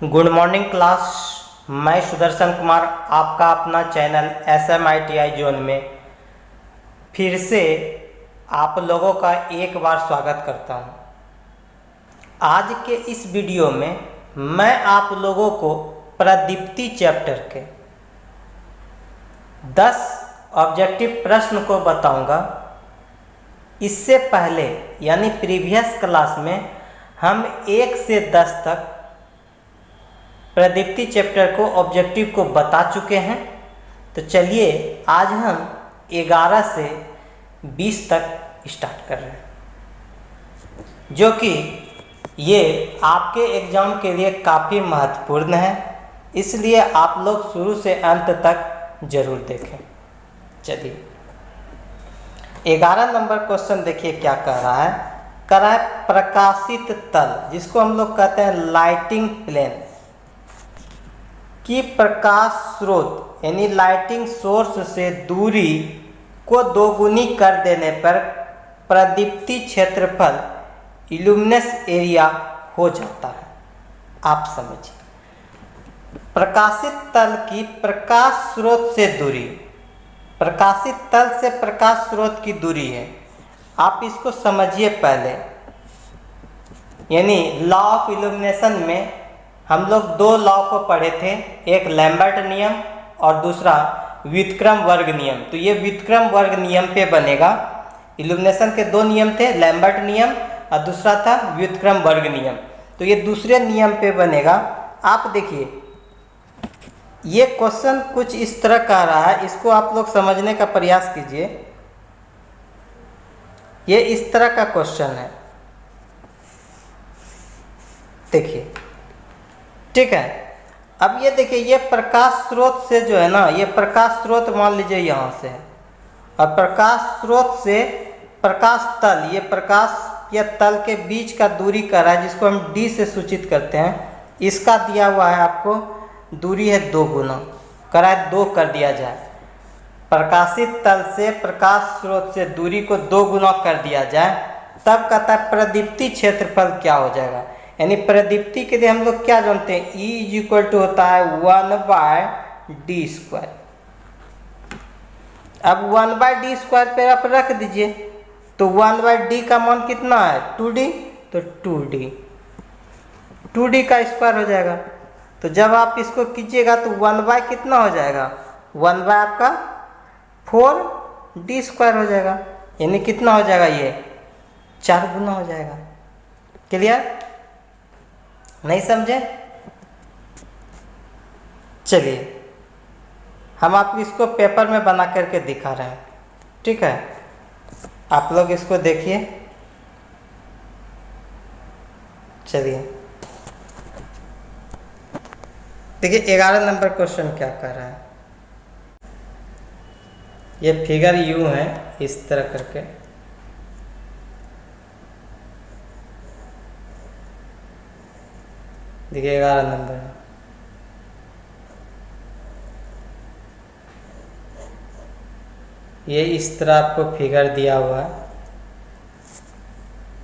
Good morning class. मैं सुदर्शन कुमार आपका अपना चैनल SMITI जोन में फिर से आप लोगों का एक बार स्वागत करता हूं। आज के इस वीडियो में मैं आप लोगों को प्रदीप्ति चैप्टर के 10 ऑब्जेक्टिव प्रश्न को बताऊंगा। इससे पहले यानी प्रीवियस क्लास में हम 1 से 10 तक प्रदीप्ति चैप्टर को ऑब्जेक्टिव को बता चुके हैं। तो चलिए आज हम 11 से 20 तक स्टार्ट कर रहे हैं, जो कि ये आपके एग्ज़ाम के लिए काफ़ी महत्वपूर्ण है, इसलिए आप लोग शुरू से अंत तक जरूर देखें। चलिए 11 नंबर क्वेश्चन देखिए क्या कह रहा है। कह रहा है प्रकाशित तल, जिसको हम लोग कहते हैं लाइटिंग प्लेन की प्रकाश स्रोत यानी लाइटिंग सोर्स से दूरी को दोगुनी कर देने पर प्रदीप्ति क्षेत्रफल इल्यूमिनेस एरिया हो जाता है। आप समझिए, प्रकाशित तल की प्रकाश स्रोत से दूरी, प्रकाशित तल से प्रकाश स्रोत की दूरी है। आप इसको समझिए पहले, यानी लॉ ऑफ इल्यूमिनेशन में हम लोग 2 लॉ को पढ़े थे, एक लैम्बर्ट नियम और दूसरा व्युत्क्रम वर्ग नियम। तो ये व्युत्क्रम वर्ग नियम पे बनेगा। इल्यूमिनेशन के 2 नियम थे, लैम्बर्ट नियम और दूसरा था व्युत्क्रम वर्ग नियम। तो ये दूसरे नियम पे बनेगा। आप देखिए ये क्वेश्चन कुछ इस तरह का रहा है, इसको आप लोग समझने का प्रयास कीजिए। ये इस तरह का क्वेश्चन है, देखिए, ठीक है। अब ये देखिए, ये प्रकाश स्रोत से जो है ना, ये प्रकाश स्रोत मान लीजिए यहाँ से है, और प्रकाश स्रोत से प्रकाश तल, ये प्रकाश या तल के बीच का दूरी कर रहा है, जिसको हम d से सूचित करते हैं। इसका दिया हुआ है आपको, दूरी है 2 गुना, करा है 2 कर दिया जाए। प्रकाशित तल से प्रकाश स्रोत से दूरी को 2 गुना कर दिया जाए, तब कहता है प्रदीप्ति क्षेत्रफल क्या हो जाएगा। यानी प्रदीप्ति के लिए हम लोग क्या जानते हैं, E = होता है 1/d²। अब 1/d² पे आप रख दीजिए, तो 1/d का मान कितना है 2d, तो 2d का स्क्वायर हो जाएगा। तो जब आप इसको कीजिएगा तो 1/ कितना हो जाएगा, 1/ आपका 4d² हो जाएगा। यानी कितना हो जाएगा, ये 4 गुना हो जाएगा। क्लियर? नहीं समझे? चलिए हम आपको इसको पेपर में बना करके दिखा रहे हैं, ठीक है। आप लोग इसको देखिए। चलिए देखिए 11 नंबर क्वेश्चन क्या कर रहा है। ये फिगर यूं है, इस तरह करके, देखिए 11 नंबर है। ये इस तरह आपको फिगर दिया हुआ है,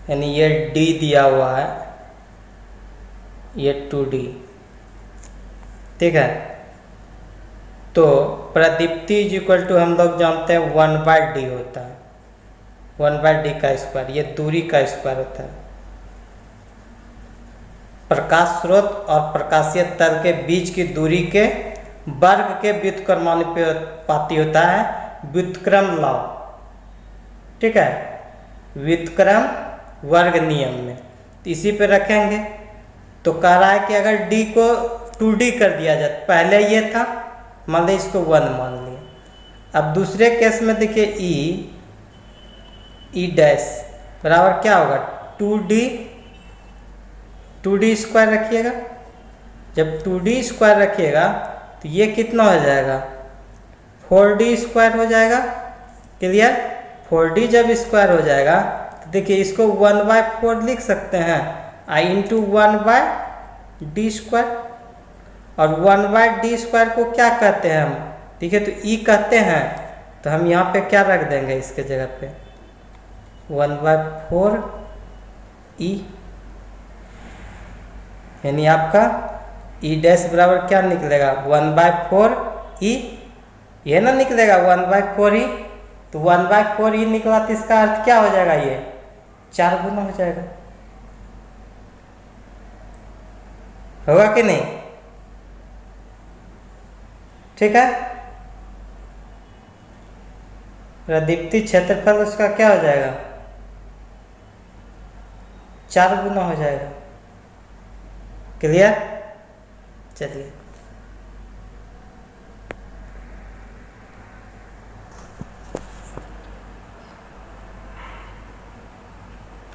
यानी ये d दिया हुआ है, ये 2d, ठीक है। तो प्रदीप्ति = हम लोग जानते हैं 1/d होता है, 1/d का स्क्वायर, ये दूरी का स्क्वायर होता है। प्रकाश स्रोत और प्रकाशीय तल के बीच की दूरी के वर्ग के व्युत्क्रमानुपाती होता है व्युत्क्रम लॉ, ठीक है, व्युत्क्रम वर्ग नियम में। तो इसी पे रखेंगे। तो कह रहा है कि अगर d को 2d कर दिया जाए, पहले ये था, मान लीजिए इसको 1 मान लिया। अब दूसरे केस में देखिए E' बराबर क्या होगा, 2d² रखिएगा। जब 2d² रखिएगा तो ये कितना हो जाएगा, 4d² हो जाएगा। क्लियर? 4d जब स्क्वायर हो जाएगा तो देखिए इसको 1/4 लिख सकते हैं, × 1/d²। और 1/d² को क्या कहते हैं हम, ठीक है, तो E कहते हैं। तो हम यहाँ पे क्या रख देंगे, इसके जगह पे 1/4 E, यानी आपका ई डैश बराबर क्या निकलेगा 1/4 ई, ये ना निकलेगा 1/4 ई। तो 1/4 ई निकला तो इसका अर्थ क्या हो जाएगा, ये 4 गुना हो जाएगा, होगा कि नहीं? ठीक है, प्रदीप्ति क्षेत्रफल उसका क्या हो जाएगा 4 गुना हो जाएगा। क्लियर? चलिए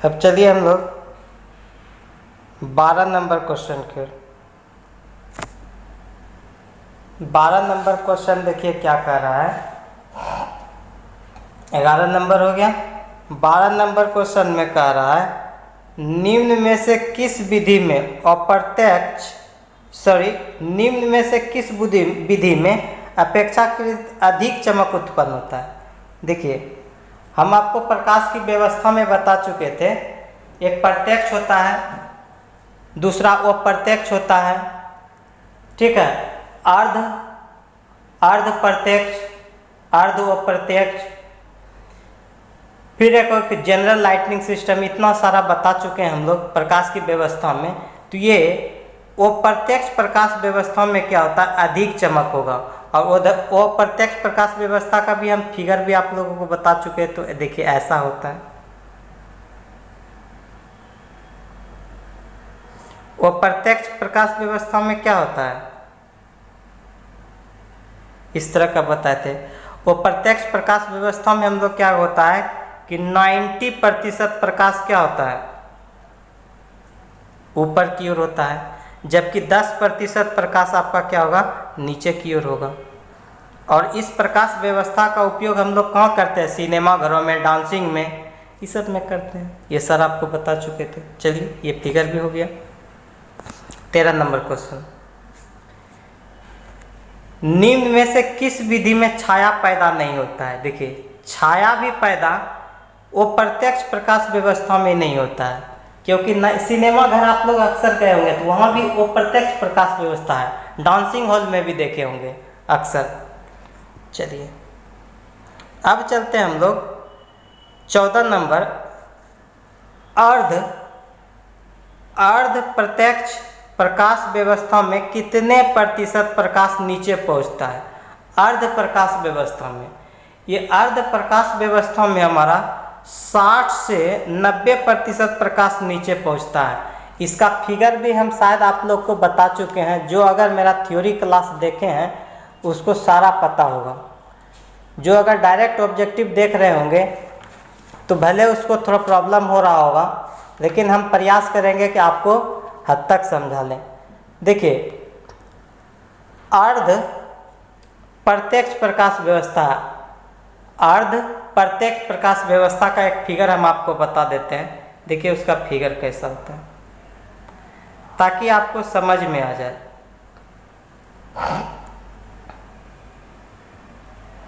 अब चलिए हम लोग 12 नंबर क्वेश्चन के 12 नंबर क्वेश्चन देखिए क्या कह रहा है। 11 नंबर हो गया, 12 नंबर क्वेश्चन में कह रहा है निम्न में से किस विधि में अप्रत्यक्ष निम्न में से किस विधि में अपेक्षाकृत अधिक चमक उत्पन्न होता है। देखिए हम आपको प्रकाश की व्यवस्था में बता चुके थे, एक प्रत्यक्ष होता है, दूसरा अप्रत्यक्ष होता है, ठीक है, अर्ध प्रत्यक्ष, अर्ध अप्रत्यक्ष, फिर एक जनरल लाइटनिंग सिस्टम, इतना सारा बता चुके हैं हम लोग प्रकाश की व्यवस्था में। तो ये अप्रत्यक्ष प्रकाश व्यवस्था में क्या होता है, अधिक चमक होगा। और अप्रत्यक्ष प्रकाश व्यवस्था का भी हम फिगर भी आप लोगों को बता चुके हैं। तो देखिए ऐसा होता है, अप्रत्यक्ष प्रकाश व्यवस्था में क्या होता है, इस तरह का बताए थे। अप्रत्यक्ष प्रकाश व्यवस्था में हम लोग क्या होता है कि 90% प्रकाश क्या होता है, ऊपर की ओर होता है, जबकि 10% प्रकाश आपका क्या होगा, नीचे की ओर होगा। और इस प्रकाश व्यवस्था का उपयोग हम लोग कहाँ करते हैं, सिनेमा घरों में, डांसिंग में, इस सब में करते हैं। ये सर आपको बता चुके थे। चलिए ये फिगर भी हो गया। 13 नंबर क्वेश्चन, निम्न में से किस विधि में छाया पैदा नहीं होता है। देखिए छाया भी पैदा वो प्रत्यक्ष प्रकाश व्यवस्था में नहीं होता है, क्योंकि सिनेमा घर आप लोग अक्सर गए होंगे तो वहाँ भी वो प्रत्यक्ष प्रकाश व्यवस्था है, डांसिंग हॉल में भी देखे होंगे अक्सर। चलिए अब चलते हैं हम लोग 14 नंबर, अर्ध प्रत्यक्ष प्रकाश व्यवस्था में कितने प्रतिशत प्रकाश नीचे पहुंचता है। अर्ध प्रकाश व्यवस्था में, ये अर्ध प्रकाश व्यवस्था में हमारा 60 से 90% प्रकाश नीचे पहुंचता है। इसका फिगर भी हम शायद आप लोग को बता चुके हैं, जो अगर मेरा थ्योरी क्लास देखे हैं उसको सारा पता होगा। जो अगर डायरेक्ट ऑब्जेक्टिव देख रहे होंगे तो भले उसको थोड़ा प्रॉब्लम हो रहा होगा, लेकिन हम प्रयास करेंगे कि आपको हद तक समझा लें। देखिए अर्ध प्रत्यक्ष प्रकाश व्यवस्था, अर्ध प्रत्यक्ष प्रकाश व्यवस्था का एक फिगर हम आपको बता देते हैं। देखिए उसका फिगर कैसा होता है ताकि आपको समझ में आ जाए।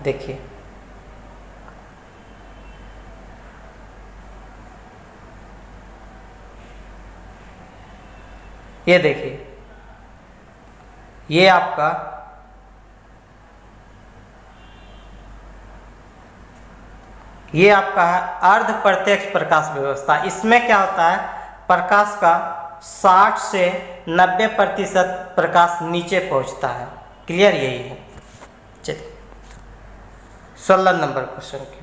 देखिए ये देखिए, ये आपका है अर्ध प्रत्यक्ष प्रकाश व्यवस्था। इसमें क्या होता है, प्रकाश का 60 से 90% प्रकाश नीचे पहुंचता है। क्लियर, यही है। चलिए 16 नंबर क्वेश्चन की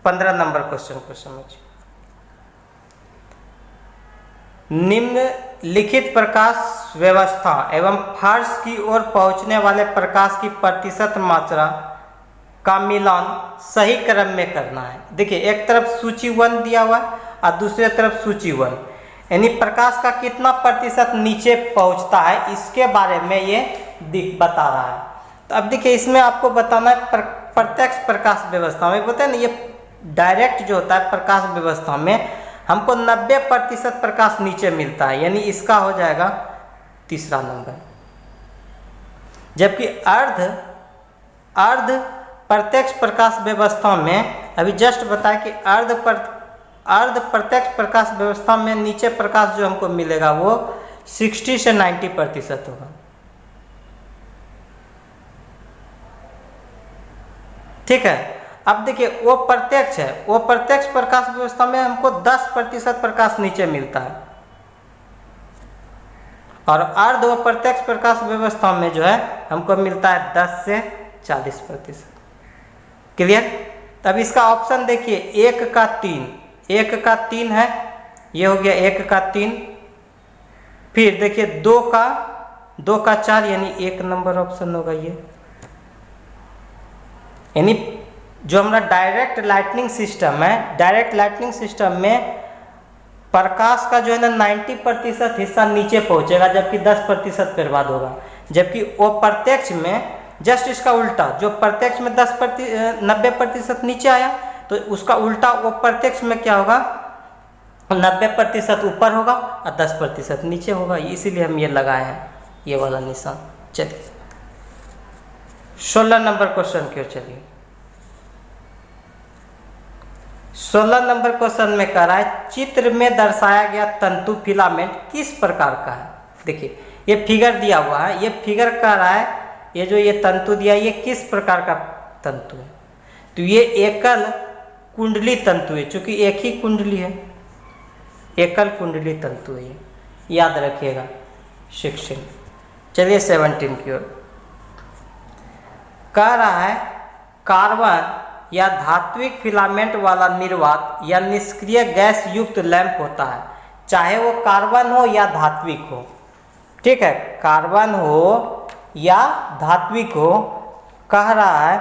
15 नंबर क्वेश्चन को समझिए। निम्नलिखित प्रकाश व्यवस्था एवं फर्श की ओर पहुंचने वाले प्रकाश की प्रतिशत मात्रा का मिलान सही क्रम में करना है। देखिए एक तरफ सूची 1 दिया हुआ है और दूसरे तरफ सूची 1, यानी प्रकाश का कितना प्रतिशत नीचे पहुंचता है इसके बारे में ये बता रहा है। तो अब देखिए इसमें आपको बताना है प्रत्यक्ष प्रकाश व्यवस्था में, बोलते हैं ना, ये डायरेक्ट जो होता है प्रकाश व्यवस्था में हमको 90% प्रकाश नीचे मिलता है, यानी इसका हो जाएगा तीसरा नंबर। जबकि अर्ध प्रत्यक्ष प्रकाश व्यवस्था में अभी जस्ट बताया कि अर्ध प्रत्यक्ष प्रकाश व्यवस्था में नीचे प्रकाश जो हमको मिलेगा वो 60 से 90% होगा। ठीक है। अब देखिए वो प्रत्यक्ष है, वो प्रत्यक्ष प्रकाश व्यवस्था में हमको 10% प्रकाश नीचे मिलता है, और अर्ध व प्रत्यक्ष प्रकाश व्यवस्था में जो है हमको मिलता है 10 से 40%। क्लियर। तब इसका ऑप्शन देखिए 1 का 3, 1 का 3 है, ये हो गया 1 का 3। फिर देखिए 2 का 4 यानी 1 नंबर ऑप्शन होगा ये। यानी जो हमारा डायरेक्ट लाइटनिंग सिस्टम है, डायरेक्ट लाइटनिंग सिस्टम में प्रकाश का जो है ना 90% हिस्सा नीचे पहुंचेगा, जबकि 10% बर्बाद होगा। जबकि वो प्रत्यक्ष में जस्ट इसका उल्टा, जो प्रत्यक्ष में 90% नीचे आया, तो उसका उल्टा वो प्रत्यक्ष में क्या होगा, 90% ऊपर होगा और 10% नीचे होगा। इसीलिए हम ये लगाए हैं ये वाला निशान। चलिए 16 नंबर क्वेश्चन की ओर चलिए। 16 नंबर क्वेश्चन में कह रहा है चित्र में दर्शाया गया तंतु फिलामेंट किस प्रकार का है। देखिए ये फिगर दिया हुआ है, ये फिगर कह रहा है ये जो ये तंतु दिया है ये किस प्रकार का तंतु है। तो ये एकल कुंडली तंतु है, चूंकि एक ही कुंडली है, एकल कुंडली तंतु है, ये याद रखिएगा 16। चलिए 17 की ओर। कह रहा है कार्बन या धात्विक फिलामेंट वाला निर्वात या निष्क्रिय गैस युक्त लैंप होता है, चाहे वो कार्बन हो या धात्विक हो। ठीक है, कार्बन हो या धात्विक हो। कह रहा है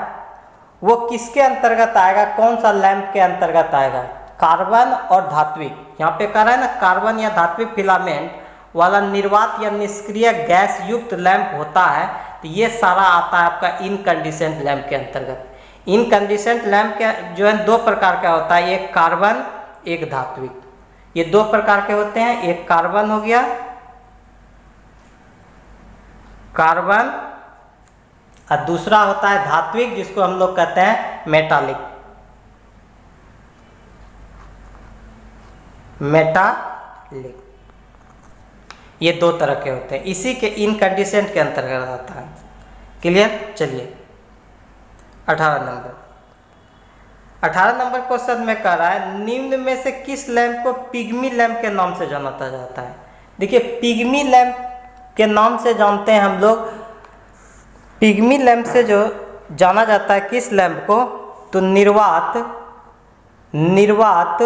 वो किसके अंतर्गत आएगा, कौन सा लैंप के अंतर्गत आएगा, कार्बन और धात्विक। यहाँ पे कह रहा है ना कार्बन या धात्विक फिलामेंट वाला निर्वात या निष्क्रिय गैस युक्त लैंप होता है, तो ये सारा आता है आपका इनकंडिसेंट लैंप के अंतर्गत। इनकंडिसेंट लैंप के जो है 2 प्रकार का होता है, एक कार्बन एक धात्विक। ये 2 प्रकार के होते हैं, एक कार्बन हो गया कार्बन, और दूसरा होता है धात्विक जिसको हम लोग कहते हैं मेटालिक। ये 2 तरह के होते हैं, इसी के इनकंडिसेंट के अंतर्गत आता है। क्लियर। चलिए 18 नंबर क्वेश्चन में कह रहा है निम्न में से किस लैंप को पिग्मी लैंप के नाम से जाना जाता है। देखिए पिग्मी लैंप के नाम से जानते हैं हम लोग, पिग्मी लैंप से जो जाना जाता है किस लैंप को, तो निर्वात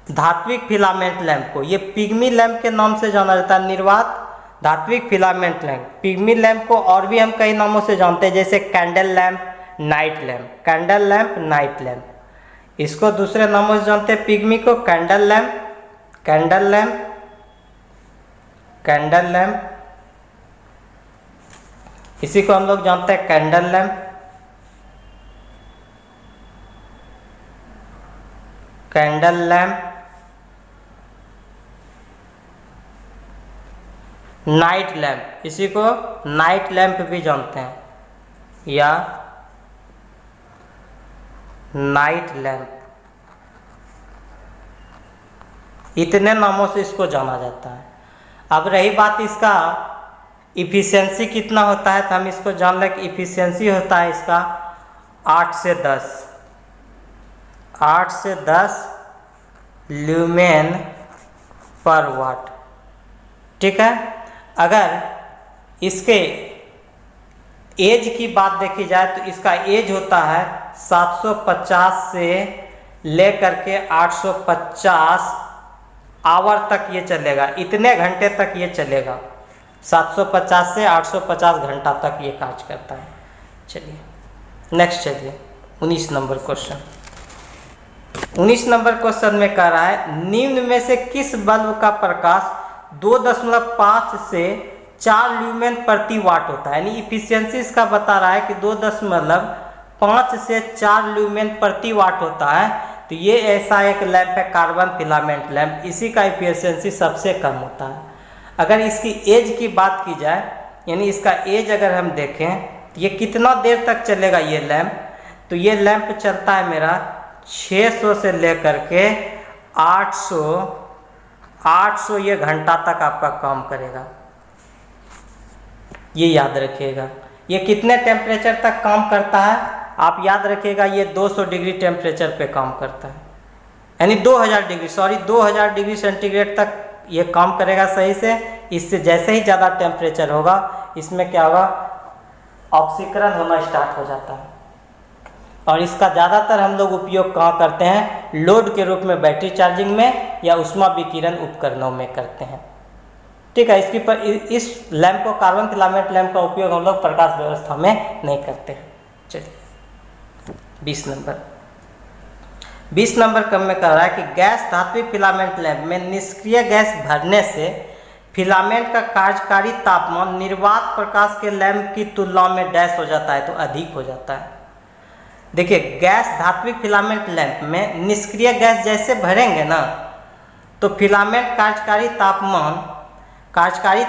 धात्विक फिलामेंट लैंप को। ये पिग्मी लैंप के नाम से जाना जाता है, निर्वात धात्विक फिलामेंट लैंप। पिग्मी लैंप को और भी हम कई नामों से जानते हैं, जैसे candle lamp, night lamp, candle lamp, night lamp. इसको दूसरे नामों से जानते हैं पिग्मी को, candle lamp, candle lamp, candle lamp. इसी को हम लोग जानते हैं candle lamp, candle lamp, night lamp. इसी को नाइट लैंप भी जानते हैं या नाइट लैंप, इतने नामों से इसको जाना जाता है। अब रही बात इसका इफिशियंसी कितना होता है, तो हम इसको जान लें कि इफिशियंसी होता है इसका 8 से 10 ल्यूमेन पर वाट। ठीक है। अगर इसके एज की बात देखी जाए तो इसका एज होता है 750 से लेकर के 850 आवर तक ये चलेगा, इतने घंटे तक ये चलेगा। 750 से 850 घंटा तक ये कार्य करता है। चलिए नेक्स्ट चलिए 19 नंबर क्वेश्चन। 19 नंबर क्वेश्चन में कह रहा है निम्न में से किस बल्ब का प्रकाश 2.5 से 4 ल्यूमेन प्रति वाट होता है। यानी इफिशियंसी इसका बता रहा है कि 2.5 से 4 ल्यूमेन प्रति वाट होता है। तो ये ऐसा एक लैंप है कार्बन फिलामेंट लैंप, इसी का इफिशियंसी सबसे कम होता है। अगर इसकी एज की बात की जाए, यानी इसका एज अगर हम देखें तो ये कितना देर तक चलेगा ये लैंप, तो ये लैंप चलता है मेरा 600 से लेकर के 800 ये घंटा तक आपका काम करेगा। ये याद रखिएगा। ये कितने टेम्परेचर तक काम करता है आप याद रखिएगा, ये 200 डिग्री टेम्परेचर पे काम करता है, यानी 2000 डिग्री सेंटीग्रेड तक ये काम करेगा सही से। इससे जैसे ही ज़्यादा टेम्परेचर होगा इसमें क्या होगा, ऑक्सीकरण होना स्टार्ट हो जाता है। और इसका ज़्यादातर हम लोग उपयोग कहाँ करते हैं, लोड के रूप में बैटरी चार्जिंग में या उष्मा विकिरण उपकरणों में करते हैं। ठीक है, इस लैंप को, कार्बन फिलामेंट लैंप का उपयोग हम लोग प्रकाश व्यवस्था में नहीं करते हैं। चलिए 20 नंबर कम में कर रहा है कि गैस धात्विक फिलामेंट लैंप में निष्क्रिय गैस भरने से फिलामेंट का कार्यकारी तापमान निर्वात प्रकाश के लैंप की तुलना में डैश हो जाता है, तो अधिक हो जाता है। देखिए, गैस धात्विक फिलामेंट लैंप में निष्क्रिय गैस जैसे भरेंगे ना, तो फिलामेंट कार्यकारी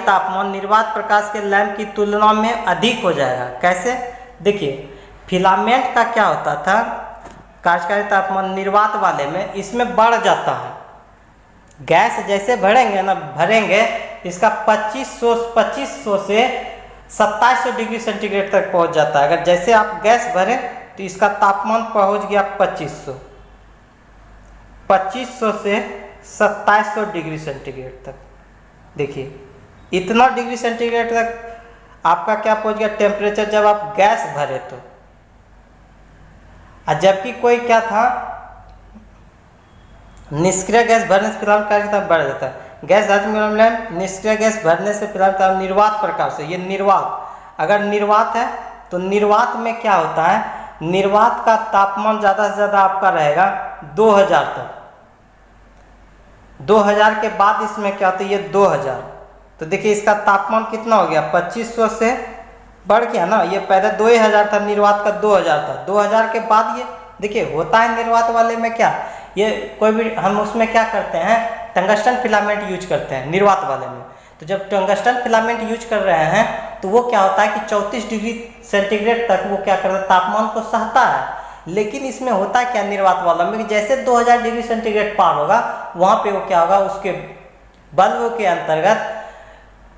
तापमान निर्वात प्रकाश के लैंप की तुलना में अधिक हो जाएगा। कैसे? देखिए, फिलामेंट का क्या होता था, कार्यकारी तापमान निर्वात वाले में इसमें बढ़ जाता है। गैस जैसे भरेंगे इसका 2500 से 2700 डिग्री सेंटीग्रेड तक पहुंच जाता है। अगर जैसे आप गैस भरें तो इसका तापमान पहुंच गया 2500 से 2700 डिग्री सेंटीग्रेड तक। देखिए, इतना डिग्री सेंटीग्रेड तक आपका क्या पहुंच गया टेम्परेचर जब आप गैस भरे तो। जबकि कोई क्या था, निष्क्रिय गैस भरने से फिलामेंट कार्यकारी बढ़ जाता है। गैस धात्विक लैंप निष्क्रिय गैस भरने से फिलामेंट निर्वात प्रकार से, ये निर्वात, अगर निर्वात है तो निर्वात में क्या होता है, निर्वात का तापमान ज़्यादा से ज़्यादा आपका रहेगा 2000 तक। 2000 के बाद इसमें क्या होता है, ये 2000, तो देखिए इसका तापमान कितना हो गया, 2500 से बढ़ गया ना। ये पहले 2000 था, निर्वात का 2000 था। 2000 के बाद ये देखिए होता है निर्वात वाले में क्या, ये कोई भी हम उसमें क्या करते हैं, टंगस्टन फिलामेंट यूज करते हैं निर्वात वाले में। तो जब टंगस्टन फिलामेंट यूज कर रहे हैं तो वो क्या होता है कि 34 डिग्री सेंटीग्रेड तक वो क्या करता है, तापमान को सहता है। लेकिन इसमें होता है क्या निर्वात वाला में, कि जैसे 2000 डिग्री सेंटीग्रेड पार होगा वहाँ पे वो क्या होगा, उसके बल्ब के अंतर्गत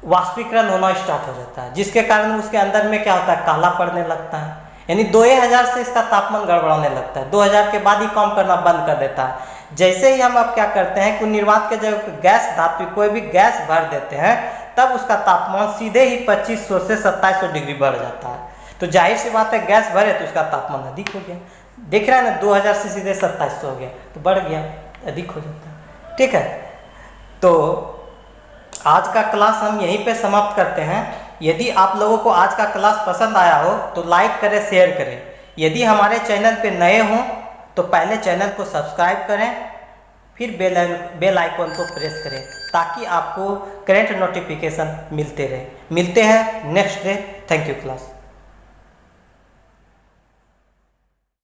वाष्पीकरण होना स्टार्ट हो जाता है, जिसके कारण उसके अंदर में क्या होता है, काला पड़ने लगता है। यानी 2000 से इसका तापमान गड़बड़ाने लगता है, 2000 के बाद ही काम करना बंद कर देता है। जैसे ही हम अब क्या करते हैं कि निर्वात के जब गैस धात्विक कोई भी गैस भर देते हैं तब उसका तापमान सीधे ही 2500 से 2700 डिग्री बढ़ जाता है। तो जाहिर सी बात है, गैस भरे तो उसका तापमान अधिक हो गया। देख रहे हैं ना, 2000 से सीधे 2700 हो गया, तो बढ़ गया, अधिक हो जाता है। ठीक है, तो आज का क्लास हम यहीं पे समाप्त करते हैं। यदि आप लोगों को आज का क्लास पसंद आया हो तो लाइक करें, शेयर करें। यदि हमारे चैनल पे नए हों तो पहले चैनल को सब्सक्राइब करें, फिर बेल आइकन को प्रेस करें ताकि आपको करंट नोटिफिकेशन मिलते रहे। मिलते हैं next day. Thank you class.